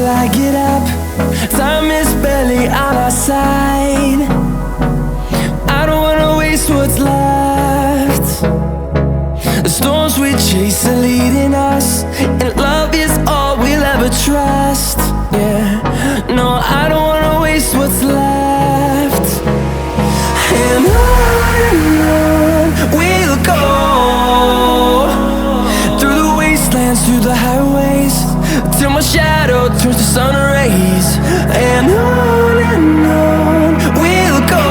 I get up. Time is barely on our side. I don't wanna waste what's left. The storms we chase are leading us, and love is all we'll ever trust. Yeah, no, I don't wanna waste what's left. And on we'll go, through the wastelands, through the highways, till my shadow turns to sun rays. And on we'll go,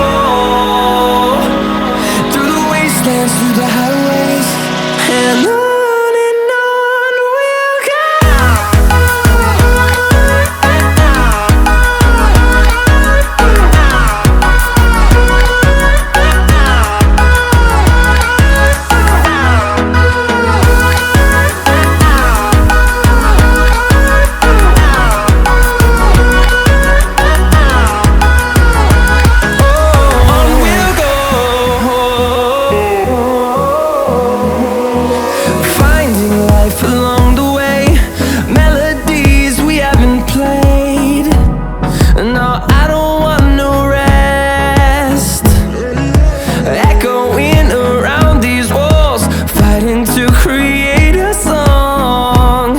through the wastelands, through the highways, and on we'll go. Along the way, melodies we haven't played. No, I don't want no rest. Echoing around these walls, fighting to create a song.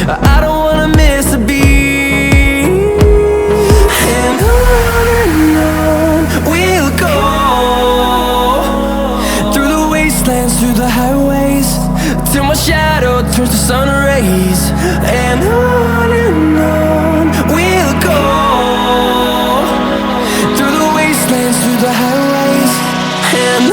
I don't wanna miss a beat. And on we'll go, through the wastelands, through the highways, till my shadow turns to sun rays. And on we'll go, through the wastelands, through the highways, and